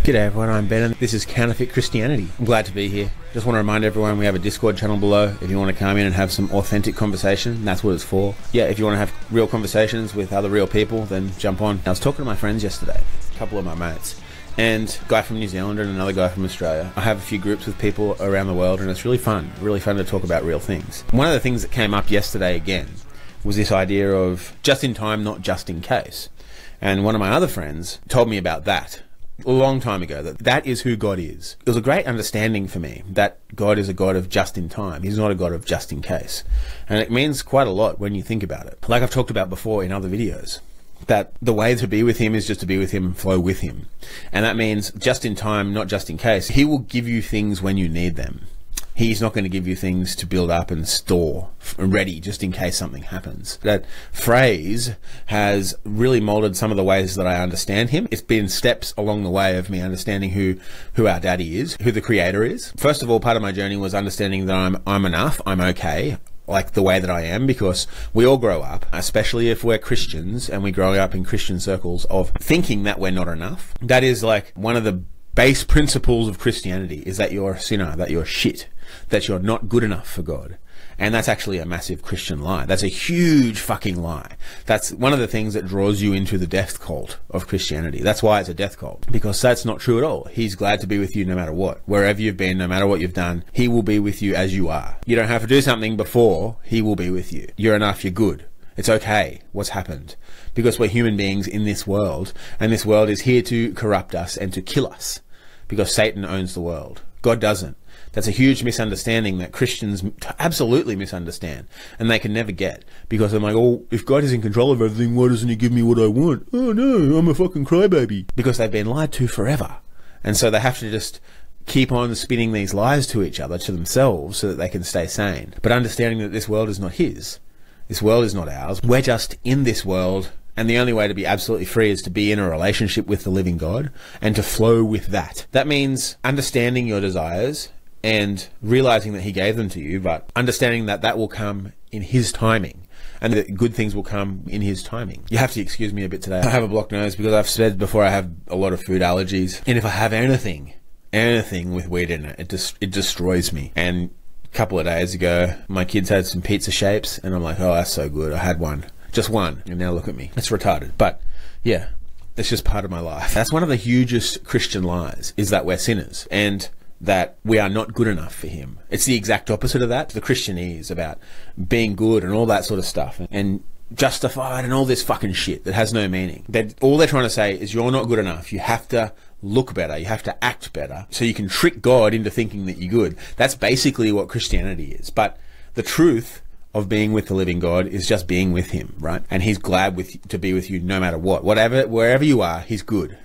G'day everyone, I'm Ben and this is Counterfeit Christianity. I'm glad to be here. Just want to remind everyone we have a Discord channel below. If you want to come in and have some authentic conversation, that's what it's for. Yeah, if you want to have real conversations with other real people, then jump on. I was talking to my friends yesterday, a couple of my mates, and a guy from New Zealand and another guy from Australia. I have a few groups with people around the world and it's really fun to talk about real things. One of the things that came up yesterday again was this idea of just in time, not just in case. And one of my other friends told me about that a long time ago, that is who God is. It was a great understanding for me that God is a God of just in time. He's not a God of just in case. And it means quite a lot when you think about it. Like I've talked about before in other videos, that the way to be with him is just to be with him and flow with him. And that means just in time, not just in case. He will give you things when you need them. He's not going to give you things to build up and store ready just in case something happens. That phrase has really molded some of the ways that I understand him. It's been steps along the way of me understanding who our daddy is, who the creator is. First of all, part of my journey was understanding that I'm enough, I'm okay, like the way that I am, because we all grow up, especially if we're Christians and we grow up in Christian circles, of thinking that we're not enough. That is like one of the base principles of Christianity, is that you're a sinner, that you're shit, that you're not good enough for God. And that's actually a massive Christian lie. That's a huge fucking lie. That's one of the things that draws you into the death cult of Christianity. That's why it's a death cult, because that's not true at all. He's glad to be with you no matter what. Wherever you've been, no matter what you've done, he will be with you as you are. You don't have to do something before he will be with you. You're enough, you're good. It's okay what's happened, because we're human beings in this world, and this world is here to corrupt us and to kill us, because Satan owns the world. God doesn't. That's a huge misunderstanding that Christians absolutely misunderstand, and they can never get, because I'm like, oh, if God is in control of everything, why doesn't he give me what I want? Oh no, I'm a fucking crybaby. Because they've been lied to forever. And so they have to just keep on spinning these lies to each other, to themselves, so that they can stay sane. But understanding that this world is not his. This world is not ours. We're just in this world. And the only way to be absolutely free is to be in a relationship with the living God and to flow with that. That means understanding your desires and realizing that he gave them to you, but understanding that that will come in his timing and that good things will come in his timing. You have to excuse me a bit today. I have a blocked nose because I've said before I have a lot of food allergies. And if I have anything with weed in it, it destroys me. And a couple of days ago, my kids had some pizza shapes and I'm like, oh, that's so good. I had one. Just one, and now look at me. It's retarded, but yeah, it's just part of my life. That's one of the hugest Christian lies, is that we're sinners and that we are not good enough for him. It's the exact opposite of that. The Christianese about being good and all that sort of stuff and justified and all this fucking shit that has no meaning. All they're trying to say is you're not good enough. You have to look better. You have to act better so you can trick God into thinking that you're good. That's basically what Christianity is. But the truth of being with the living God is just being with him, right? And he's glad to be with you no matter what. Wherever you are, he's good.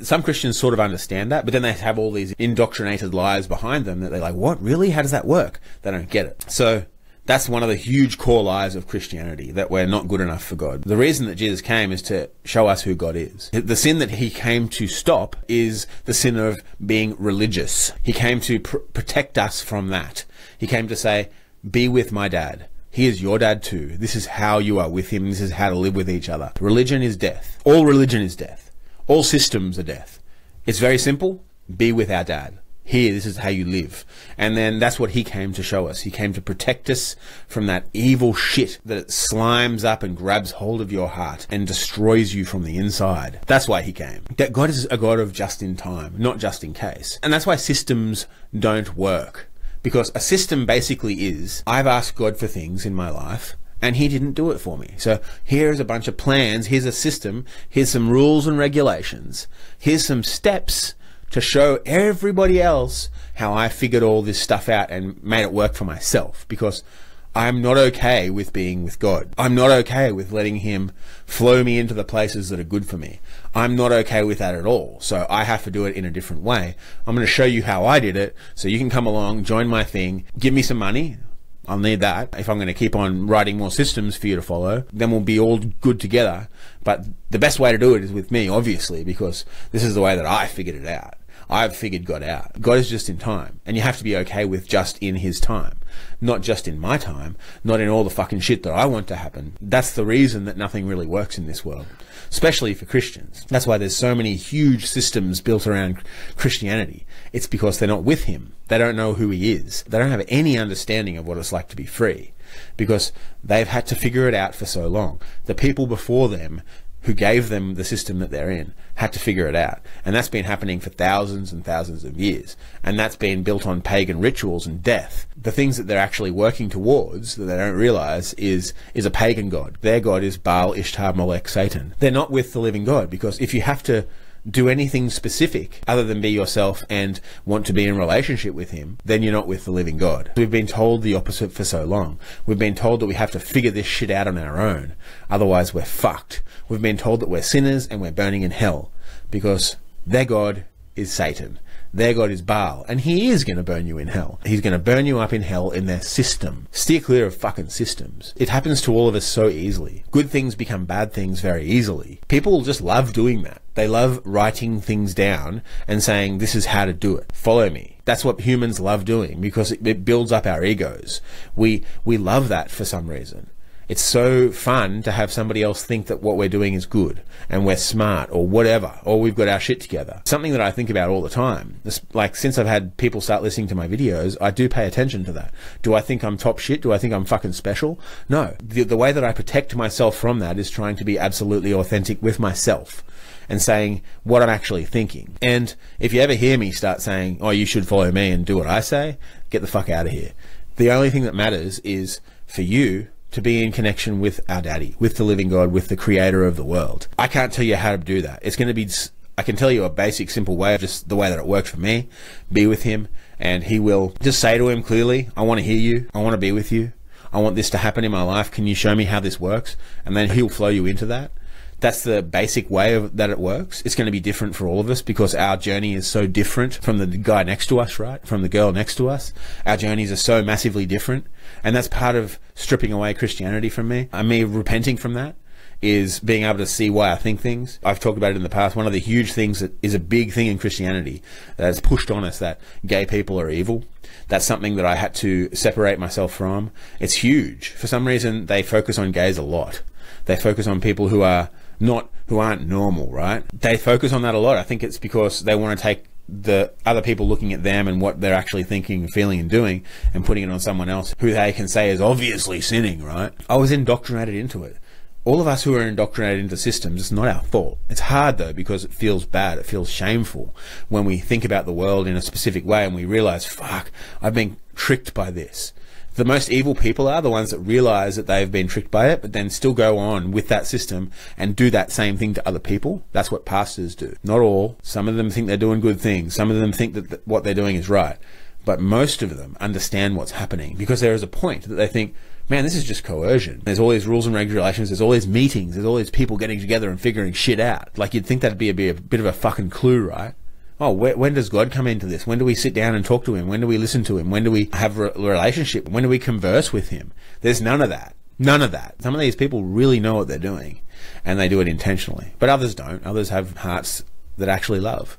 Some Christians sort of understand that, but then they have all these indoctrinated lies behind them that they're like, what, really? How does that work? They don't get it. So that's one of the huge core lies of Christianity, that we're not good enough for God. The reason that Jesus came is to show us who God is. The sin that he came to stop is the sin of being religious. He came to protect us from that. He came to say, be with my dad. He is your dad too. This is how you are with him. This is how to live with each other. Religion is death. All religion is death. All systems are death. It's very simple. Be with our dad. Here, this is how you live. And then that's what he came to show us. He came to protect us from that evil shit that slimes up and grabs hold of your heart and destroys you from the inside. That's why he came. That God is a God of just in time, not just in case. And that's why systems don't work. Because a system basically is, I've asked God for things in my life and he didn't do it for me. So here's a bunch of plans, here's a system, here's some rules and regulations, here's some steps to show everybody else how I figured all this stuff out and made it work for myself. Because I'm not okay with being with God. I'm not okay with letting him flow me into the places that are good for me. I'm not okay with that at all. So I have to do it in a different way. I'm going to show you how I did it so you can come along, join my thing, give me some money. I'll need that. If I'm going to keep on writing more systems for you to follow, then we'll be all good together. But the best way to do it is with me, obviously, because this is the way that I figured it out. I've figured God out. God is just in time, and you have to be okay with just in his time, not just in my time, not in all the fucking shit that I want to happen. That's the reason that nothing really works in this world, especially for Christians. That's why there's so many huge systems built around Christianity. It's because they're not with him. They don't know who he is. They don't have any understanding of what it's like to be free, because they've had to figure it out for so long. The people before them who gave them the system that they're in had to figure it out. And that's been happening for thousands and thousands of years. And that's been built on pagan rituals and death. The things that they're actually working towards that they don't realize is a pagan god. Their god is Baal, Ishtar, Molech, Satan. They're not with the living God, because if you have to do anything specific other than be yourself and want to be in relationship with him, then you're not with the living God. We've been told the opposite for so long. We've been told that we have to figure this shit out on our own, otherwise we're fucked. We've been told that we're sinners and we're burning in hell, because their God is Satan. Their God is Baal, and he is going to burn you in hell. He's going to burn you up in hell in their system. Steer clear of fucking systems. It happens to all of us so easily. Good things become bad things very easily. People just love doing that. They love writing things down and saying, this is how to do it. Follow me. That's what humans love doing, because it builds up our egos. We love that for some reason. It's so fun to have somebody else think that what we're doing is good and we're smart or whatever, or we've got our shit together. Something that I think about all the time. Like, since I've had people start listening to my videos, I do pay attention to that. Do I think I'm top shit? Do I think I'm fucking special? No. The way that I protect myself from that is trying to be absolutely authentic with myself and saying what I'm actually thinking. And if you ever hear me start saying, oh, you should follow me and do what I say, get the fuck out of here. The only thing that matters is for you to be in connection with our daddy, with the living God, with the creator of the world. I can't tell you how to do that. It's going to be, I can tell you a basic, simple way, just the way that it worked for me. Be with him, and he will just say to him clearly, I want to hear you. I want to be with you. I want this to happen in my life. Can you show me how this works? And then he'll flow you into that. That's the basic way that it works. It's going to be different for all of us because our journey is so different from the guy next to us, right? From the girl next to us. Our journeys are so massively different. And that's part of stripping away Christianity from me. And me repenting from that is being able to see why I think things. I've talked about it in the past. One of the huge things that is a big thing in Christianity that's pushed on us, that gay people are evil. That's something that I had to separate myself from. It's huge. For some reason, they focus on gays a lot. They focus on people who aren't normal, right? They focus on that a lot. I think it's because they want to take the other people looking at them and what they're actually thinking, feeling and doing and putting it on someone else who they can say is obviously sinning, right? I was indoctrinated into it. All of us who are indoctrinated into systems, it's not our fault. It's hard though, because it feels bad. It feels shameful when we think about the world in a specific way and we realize, fuck, I've been tricked by this. The most evil people are the ones that realize that they've been tricked by it, but then still go on with that system and do that same thing to other people. That's what pastors do. Not all. Some of them think they're doing good things. Some of them think that what they're doing is right. But most of them understand what's happening because there is a point that they think, man, this is just coercion. There's all these rules and regulations. There's all these meetings. There's all these people getting together and figuring shit out. Like, you'd think that'd be a bit of a fucking clue, right? Oh, when does God come into this? When do we sit down and talk to him? When do we listen to him? When do we have a relationship? When do we converse with him? There's none of that. None of that. Some of these people really know what they're doing and they do it intentionally, but others don't. Others have hearts that actually love.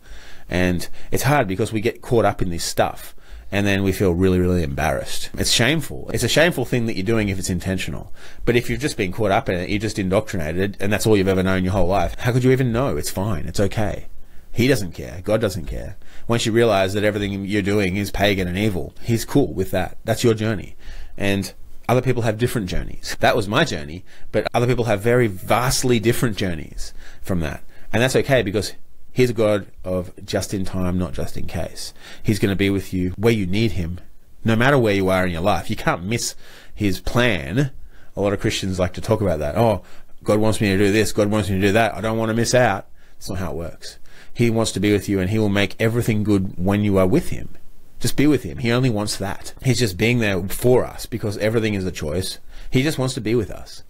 And it's hard because we get caught up in this stuff and then we feel really, really embarrassed. It's shameful. It's a shameful thing that you're doing if it's intentional. But if you've just been caught up in it, you're just indoctrinated and that's all you've ever known your whole life, how could you even know? It's fine. It's okay. He doesn't care. God doesn't care. Once you realize that everything you're doing is pagan and evil, he's cool with that. That's your journey. And other people have different journeys. That was my journey, but other people have very vastly different journeys from that. And that's okay because he's a God of just in time, not just in case. He's going to be with you where you need him, no matter where you are in your life. You can't miss his plan. A lot of Christians like to talk about that. Oh, God wants me to do this. God wants me to do that. I don't want to miss out. That's not how it works. He wants to be with you and he will make everything good when you are with him. Just be with him. He only wants that. He's just being there for us because everything is a choice. He just wants to be with us.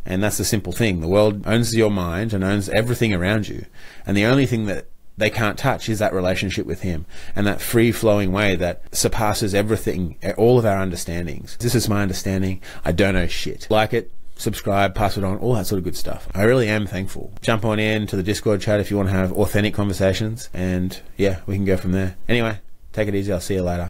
And that's the simple thing. The world owns your mind and owns everything around you. And the only thing that they can't touch is that relationship with him and that free-flowing way that surpasses everything, all of our understandings. This is my understanding. I don't know shit. Like it? subscribe, pass it on, all that sort of good stuff. I really am thankful. Jump on in to the Discord chat if you want to have authentic conversations, and yeah, we can go from there. Anyway, take it easy. I'll see you later.